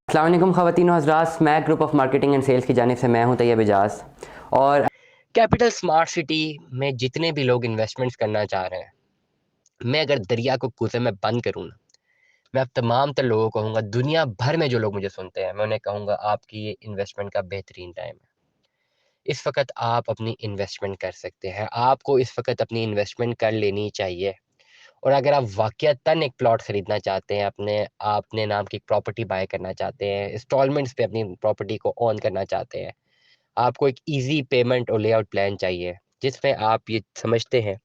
अस्सलाम वालेकुम ख़वातीन और हज़रात, Smack group of marketing and sales की जानिब से मैं हूं तैयब एजाज। और कैपिटल स्मार्ट सिटी में जितने भी लोग इन्वेस्टमेंट्स करना चाह रहे हैं, मैं अगर दरिया को कुएं में बंद करूँ ना, मैं अब तमाम तर लोगों को कहूँगा, दुनिया भर में जो लोग मुझे सुनते हैं, मैं उन्हें कहूँगा आपकी ये इन्वेस्टमेंट का बेहतरीन टाइम है। इस वक्त आप अपनी इन्वेस्टमेंट कर सकते हैं, आपको इस वक्त अपनी इन्वेस्टमेंट कर लेनी चाहिए। और अगर आप वाक़यतन एक प्लॉट खरीदना चाहते हैं, अपने नाम की एक प्रॉपर्टी बाय करना चाहते हैं, इंस्टॉलमेंट्स पे अपनी प्रॉपर्टी को ओन करना चाहते हैं, आपको एक ईज़ी पेमेंट और लेआउट प्लान चाहिए, जिसमें आप ये समझते हैं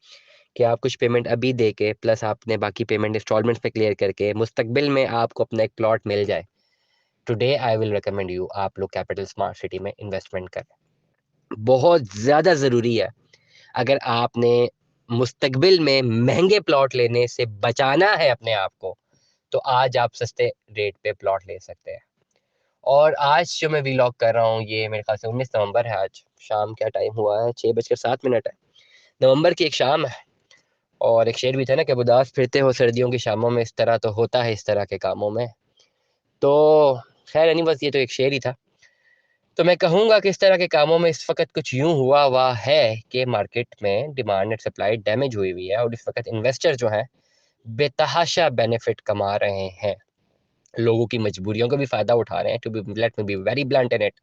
कि आप कुछ पेमेंट अभी दे के प्लस आपने बाकी पेमेंट इंस्टॉलमेंट्स पे क्लियर करके मुस्तकबिल में आपको अपना एक प्लॉट मिल जाए। Today I will recommend you, आप लोग कैपिटल स्मार्ट सिटी में इन्वेस्टमेंट करें। बहुत ज़्यादा ज़रूरी है। अगर आपने मुस्तकबिल में महँगे प्लॉट लेने से बचाना है अपने आप को, तो आज आप सस्ते रेट पे प्लॉट ले सकते हैं। और आज जो मैं व्लॉग कर रहा हूँ, ये मेरे ख़्याल से 19 नवंबर है आज। शाम क्या टाइम हुआ है? 6 बजकर 7 मिनट है। नवंबर की एक शाम है। और एक शेर भी था ना कि उदास फिरते हो सर्दियों की शामों में, इस तरह तो होता है इस तरह के कामों में। तो खैर यानी बस ये तो एक शेर ही था। तो मैं कहूँगा कि इस तरह के कामों में इस वक़्त कुछ यूँ हुआ हुआ है कि मार्केट में डिमांड एंड सप्लाई डैमेज हुई हुई है और इस वक़्त इन्वेस्टर जो हैं, बेतहाशा बेनिफिट कमा रहे हैं। लोगों की मजबूरियों का भी फ़ायदा उठा रहे हैं, to be let me be very blunt in it.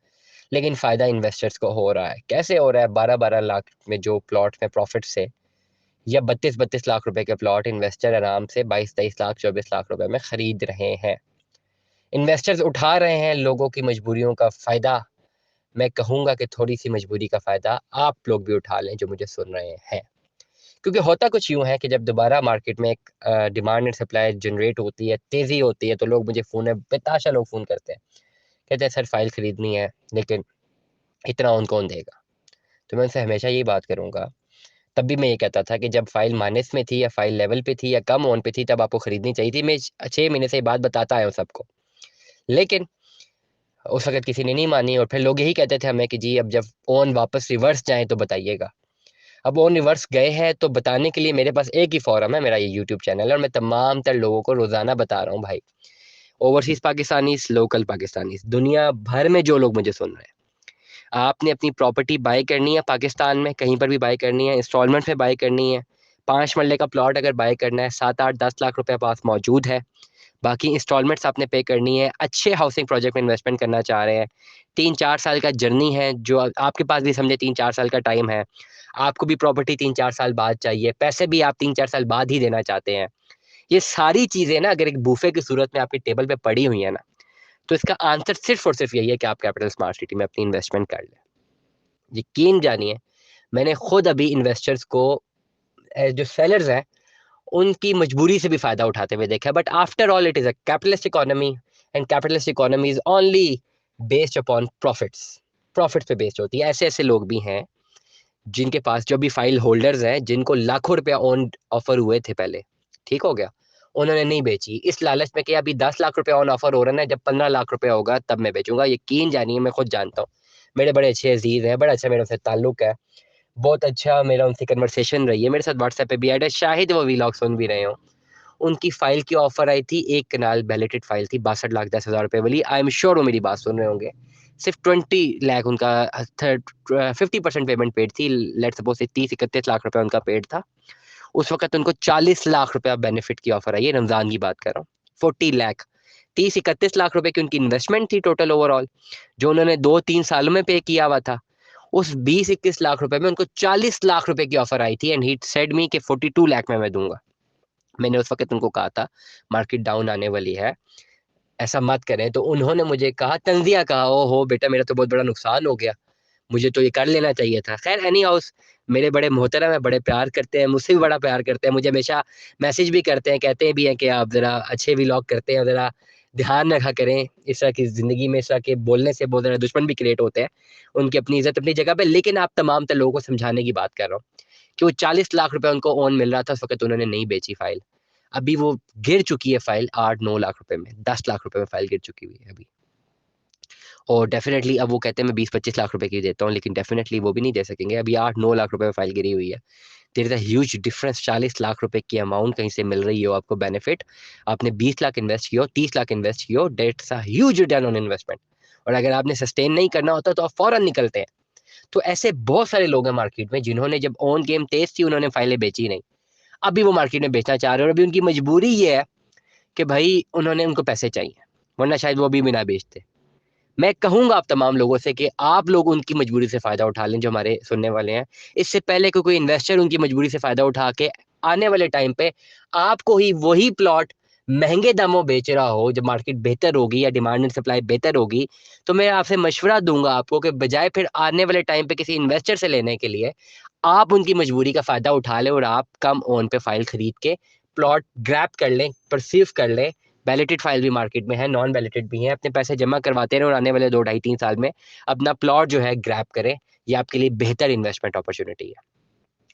लेकिन फ़ायदा इन्वेस्टर्स को हो रहा है। कैसे हो रहा है? 12-12 लाख में जो प्लॉट में प्रॉफ़िट से, या 32-32 लाख रुपए के प्लॉट इन्वेस्टर आराम से 22-23 लाख, 24 लाख रुपए में खरीद रहे हैं। इन्वेस्टर्स उठा रहे हैं लोगों की मजबूरियों का फ़ायदा। मैं कहूँगा कि थोड़ी-सी मजबूरी का फ़ायदा आप लोग भी उठा लें जो मुझे सुन रहे हैं। क्योंकि होता कुछ यूँ है कि जब दोबारा मार्केट में एक डिमांड एंड सप्लाई जनरेट होती है, तेज़ी होती है, तो लोग मुझे बेताशा लोग फ़ोन करते हैं। कहते हैं सर फाइल खरीदनी है, लेकिन इतना कौन देगा? तो मैं उनसे हमेशा यही बात करूँगा, तब भी मैं ये कहता था कि जब फाइल माइनस में थी या फाइल लेवल पे थी या कम ऑन पे थी, तब आपको खरीदनी चाहिए थी। मैं 6 महीने से ये बात बताता आया हूँ सबको। लेकिन उस वक़्त किसी ने नहीं मानी और फिर लोग यही कहते थे हमें कि जी अब जब ऑन वापस रिवर्स जाएँ तो बताइएगा। अब ऑन रिवर्स गए हैं तो बताने के लिए मेरे पास एक ही फ़ोरम है, मेरा ये यूट्यूब चैनल है और मैं तमाम तर लोगों को रोज़ाना बता रहा हूँ भाई। ओवरसीज़ पाकिस्तानीज़, लोकल पाकिस्तानीज़, दुनिया भर में जो लोग मुझे सुन रहे हैं। आपने अपनी प्रॉपर्टी बाय करनी है पाकिस्तान में, कहीं पर भी बाय करनी है, इंस्टॉलमेंट में बाय करनी है, 5 मरले का प्लॉट अगर बाय करना है, 7, 8, 10 लाख रुपए पास मौजूद है। बाकी इंस्टॉलमेंट्स आपने पे करनी है, अच्छे हाउसिंग प्रोजेक्ट में इन्वेस्टमेंट करना चाह रहे हैं, 3-4 साल का जर्नी है, जो आपके पास भी समझे 3-4 साल का टाइम है। आपको भी प्रॉपर्टी 3-4 साल बाद चाहिए, पैसे भी आप 3-4 साल बाद ही देना चाहते हैं। ये सारी चीज़ें ना अगर एक बूफे की सूरत में आपकी टेबल पे पड़ी हुई है ना, तो इसका आंसर सिर्फ़ और सिर्फ़ यही है कि आप कैपिटल स्मार्ट सिटी में अपनी इन्वेस्टमेंट कर लें। यकीन जानिए, मैंने खुद अभी इन्वेस्टर्स को जो सेलर्स हैं, उनकी मजबूरी से भी फ़ायदा उठाते हुए देखा है। But after all it is a capitalist economy and capitalist economy is only based upon profits. Profits पे बेस्ड होती है। ऐसे-ऐसे लोग भी हैं, जिनके पास जो भी फाइल होल्डर्स हैं, जिनको लाखों रुपया ऑन ऑफर हुए थे पहले, ठीक हो गया? उन्होंने नहीं बेची। इस लालच में कि अभी 10 लाख रुपए ऑन ऑफर हो रहा है ना, जब 15 लाख रुपए होगा तब मैं बेचूँगा। यकीन जानिए मैं खुद जानता हूँ। मेरे बड़े अच्छे अज़ीज़ हैं, बड़ा अच्छा मेरा उनसे ताल्लुक है। बहुत अच्छा मेरा उनसे कन्वर्सेशन रही है। मेरे साथ व्हाट्सएप पे भी ऐड है, शायद वो व्लॉग सुन भी रहे हों। उनकी फ़ाइल की ऑफ़र आई थी, 1 कनाल बैलेटेड फ़ाइल थी, 62 लाख 10,000 रुपए वाली। आई एम श्योर वो मेरी बात सुन रहे होंगे। सिर्फ़ 20 लाख उनका 50% पेमेंट पेड थी। लेट्स सपोज़ 30-31 लाख रुपए उनका पेड था। उस वक़्त उनको 40 लाख रुपया बेनिफिट की ऑफ़र आई है, रमज़ान की बात कर रहा हूँ। 40 लाख 30-31 लाख रुपए की उनकी इन्वेस्टमेंट थी टोटल ओवरऑल, जो उन्होंने 2-3 सालों में पे किया हुआ था। उस 20-21 लाख रुपए में उनको 40 लाख रुपए की ऑफ़र आई थी एंड ही सेड मी कि 42 लाख में मैं दूँगा। मैंने उस वक़्त उनको कहा था, मार्केट डाउन आने वाली है, ऐसा मत करें। तो उन्होंने मुझे कहा तंज़िया कहा, "ओहो! बेटा मेरा तो बहुत बड़ा नुकसान हो गया। मुझे तो ये कर लेना चाहिए था।" ख़ैर एनी हाउस मेरे बड़े मोहतरम हैं, बड़े प्यार करते हैं, मुझसे भी बड़ा प्यार करते हैं, मुझे हमेशा मैसेज भी करते हैं, कहते भी हैं कि आप ज़रा अच्छे व्लॉग करते हैं, ज़रा ध्यान रखा करें। इस तरह की ज़िंदगी में इस तरह के बोलने से बहुत ज़्यादा दुश्मन भी क्रिएट होते हैं। उनकी अपनी इज़्ज़त अपनी जगह पे, लेकिन आप तमाम तर लोगों को समझाने की बात कर रहा हूँ कि वो 40 लाख रुपए उनको ओन मिल रहा था, उस वक़्त उन्होंने नहीं बेची फ़ाइल। अभी वो गिर चुकी है फ़ाइल 8-9 लाख रुपए में, 10 लाख रुपए में फ़ाइल गिर चुकी हुई है अभी। और डेफिनेटली अब वो कहते हैं मैं 20-25 लाख रुपए की देता हूँ, लेकिन डेफिनेटली वो भी नहीं दे सकेंगे। अभी 8-9 लाख रुपए में फाइल गिरी हुई है। There is a huge difference. 40 lakh रुपए की अमाउंट कहीं से मिल रही हो आपको बेनिफिट, आपने 20 लाख इन्वेस्ट किया हो, 30 लाख इन्वेस्ट किया हो, that's a huge return on investment. और अगर आपने सस्टेन नहीं करना होता तो आप फौरन निकलते हैं। तो ऐसे बहुत सारे लोग हैं मार्केट में जिन्होंने जब ऑन गेम तेज थी उन्होंने फाइलें बेची नहीं, अभी वो मार्केट में बेचना चाह रहे हैं और अभी उनकी मजबूरी ये है कि भाई उन्होंने उनको पैसे चाहिए, वरना शायद वो अभी भी ना बेचते। मैं कहूंगा आप तमाम लोगों से कि आप लोग उनकी मजबूरी से फायदा उठा लें जो हमारे सुनने वाले हैं। इससे पहले कि कोई इन्वेस्टर उनकी मजबूरी से फायदा उठा के आने वाले टाइम पे आपको ही वही प्लॉट महंगे दामों बेच रहा हो, जब मार्केट बेहतर होगी या डिमांड एंड सप्लाई बेहतर होगी, तो मैं आपसे मशवरा दूंगा आपको कि बजाय फिर आने वाले टाइम पे किसी इन्वेस्टर से लेने के लिए, आप उनकी मजबूरी का फायदा उठा लें और आप कम ओन पे फाइल खरीद के प्लॉट ग्रैब कर लें, परसीव कर लें। बैलेटेड फाइल भी मार्केट में है, नॉन बैलेटेड भी है। अपने पैसे जमा करवाते रहे और आने वाले 2 ढाई 3 साल में अपना प्लॉट जो है ग्रैब करें। ये आपके लिए बेहतर इन्वेस्टमेंट अपॉर्चुनिटी है।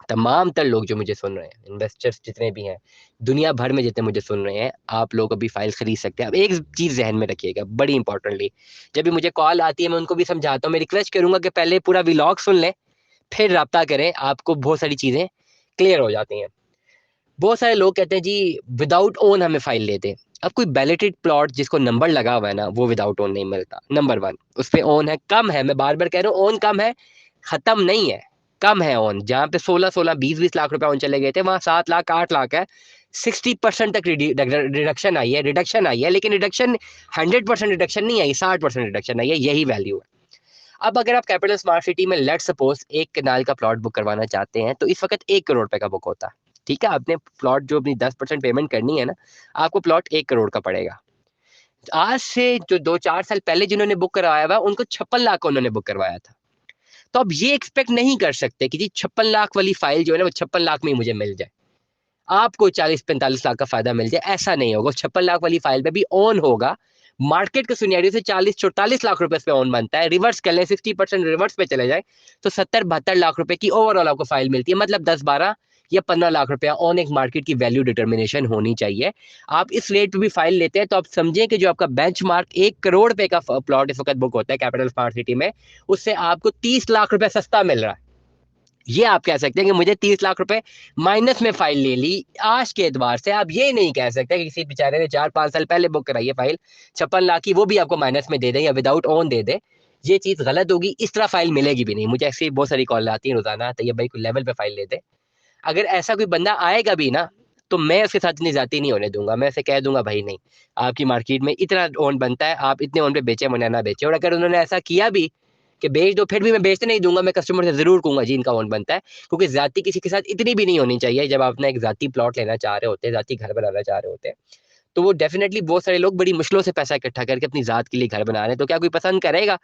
तमाम तर लोग जो मुझे सुन रहे हैं, इन्वेस्टर्स जितने भी हैं दुनिया भर में, जितने मुझे सुन रहे हैं, आप लोग अभी फाइल खरीद सकते हैं। अब एक चीज जहन में रखिएगा बड़ी इंपॉर्टेंटली, जब भी मुझे कॉल आती है मैं उनको भी समझाता हूँ, मैं रिक्वेस्ट करूंगा कि पहले पूरा व्लॉग सुन लें फिर राब्ता करें, आपको बहुत सारी चीजें क्लियर हो जाती हैं। बहुत सारे लोग कहते हैं जी विदाउट ओन हमें फाइल लेते। अब कोई बैलेटेड प्लॉट जिसको नंबर लगा हुआ है ना, वो विदाउट ओन नहीं मिलता। नंबर वन, उस पे ओन है, कम है, मैं बार बार कह रहा हूँ ओन कम है, खत्म नहीं है, कम है ओन। जहाँ पे 16-16, 20-20 लाख रुपए ओन चले गए थे, वहां 7 लाख 8 लाख है। 60% तक रिडक्शन आई है, लेकिन रिडक्शन 100% रिडक्शन नहीं आई, 60% रिडक्शन आई है, यही वैल्यू है। अब अगर आप कैपिटल स्मार्ट सिटी में लेट सपोज एक कनाल का प्लॉट बुक करवाना चाहते हैं, तो इस वक्त 1 करोड़ रुपए का बुक होता है। ठीक है, आपने प्लॉट जो अपनी 10% पेमेंट करनी है ना, आपको प्लॉट 1 करोड़ का पड़ेगा। आज से जो 2-4 साल पहले जिन्होंने बुक करवाया हुआ उनको 56 लाख का उन्होंने बुक करवाया था। तो अब ये एक्सपेक्ट नहीं कर सकते कि जी 56 लाख वाली फाइल जो है ना वो 56 लाख में ही मुझे मिल जाए, आपको 40-45 लाख का फायदा मिल जाए, ऐसा नहीं होगा। 56 लाख वाली फाइल पे भी ऑन होगा। मार्केट के सिनेरियो से 40-44 लाख रुपए पे ऑन बनता है। रिवर्स कर लें, 60% रिवर्स पे चले जाए तो 70-72 लाख रुपए की ओवरऑल आपको फाइल मिलती है। मतलब 10-12 या 15 लाख रुपया ऑन एक मार्केट की वैल्यू डिटर्मिनेशन होनी चाहिए। आप इस रेट पे भी फाइल लेते हैं तो आप समझें कि जो आपका बेंचमार्क 1 करोड़ रुपए का प्लॉट इस वक्त बुक होता है कैपिटल स्मार्ट सिटी में, उससे आपको 30 लाख रुपए सस्ता मिल रहा है। ये आप कह सकते हैं कि मुझे 30 लाख रुपए माइनस में फाइल ले ली। आज के एतबार से आप ये नहीं कह सकते कि किसी बेचारे ने 4-5 साल पहले बुक कराई है फाइल 56 लाख की, वो भी आपको माइनस में दे दे या विदाउट ऑन दे दे। ये चीज गलत होगी, इस तरह फाइल मिलेगी भी नहीं। मुझे ऐसी बहुत सारी कॉल आती है रोजाना, तो ये भाई कोई लेवल पे फाइल ले दे। अगर ऐसा कोई बंदा आएगा भी ना, तो मैं उसके साथ इतनी ज्यादती नहीं होने दूंगा। मैं उसे कह दूंगा भाई नहीं, आपकी मार्केट में इतना ओन बनता है, आप इतने ओन पे बेचे वरना ना बेचे। और अगर उन्होंने ऐसा किया भी कि बेच दो, फिर भी मैं बेचने नहीं दूंगा। मैं कस्टमर से जरूर कहूंगा जी इनका ओन बनता है, क्योंकि जाति किसी के साथ इतनी भी नहीं होनी चाहिए। जब आप अपना एक जाति प्लॉट लेना चाह रहे होते हैं, जाति घर बनाना चाह रहे होते हैं, तो वो डेफिनेटली बहुत सारे लोग बड़ी मुश्किलों से पैसा इकट्ठा करके अपनी जात के लिए घर बना रहे हैं। तो क्या कोई पसंद करेगा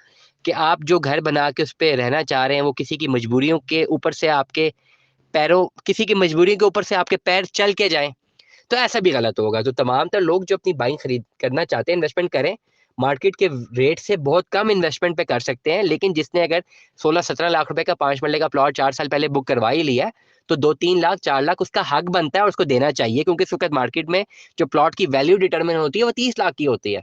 कि आप जो घर बना के उस पर रहना चाह रहे हैं वो किसी की मजबूरियों के ऊपर से आपके पैरों, किसी की मजबूरी के ऊपर से आपके पैर चल के जाएं? तो ऐसा भी गलत होगा। तो तमाम तर लोग जो अपनी बाइक खरीद करना चाहते हैं, इन्वेस्टमेंट करें, मार्केट के रेट से बहुत कम इन्वेस्टमेंट पे कर सकते हैं। लेकिन जिसने अगर 16-17 लाख रुपए का 5 मरले का प्लॉट 4 साल पहले बुक करवा ही लिया है, तो 2-3 लाख 4 लाख उसका हक बनता है और उसको देना चाहिए, क्योंकि इस वक्त मार्केट में जो प्लॉट की वैल्यू डिटर्मिन होती है वो 30 लाख की होती है।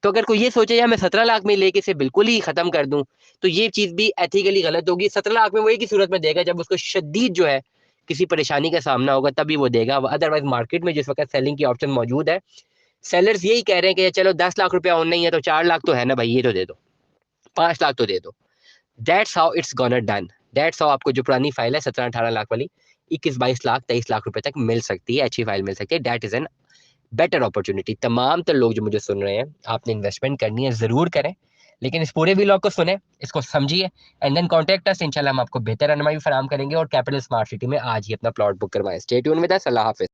तो अगर कोई ये सोचे यार मैं 17 लाख में लेके इसे बिल्कुल ही खत्म कर दूं, तो ये चीज भी एथिकली गलत होगी। 17 लाख में वो एक ही सूरत में देगा जब उसको शदीद जो है किसी परेशानी का सामना होगा, तभी वो देगा। अदरवाइज मार्केट में जिस वक्त सेलिंग की ऑप्शन मौजूद है, सेलर्स यही कह रहे हैं कि चलो 10 लाख रुपया ऑन नहीं है तो 4 लाख तो है ना भाई, ये तो दे दो, 5 लाख तो दे दो। That's how it's gonna done. That's how आपको जो पुरानी फाइल है 17-18 लाख वाली 21-22 लाख 23 लाख रुपए तक मिल सकती है, अच्छी फाइल मिल सकती है। That is an better opportunity. तमाम तो लोग जो मुझे सुन रहे हैं, आपने इन्वेस्टमेंट करनी है जरूर करें, लेकिन इस पूरे व्लॉग को सुने, इसको समझिए, एंड देन कॉन्टेक्ट अस। इंशाल्लाह हम आपको बेहतर रहनुमाई फराहम करेंगे और कैपिटल स्मार्ट सिटी में आज ही अपना प्लॉट बुक करवाएं। Stay tune with us. Allah Hafiz.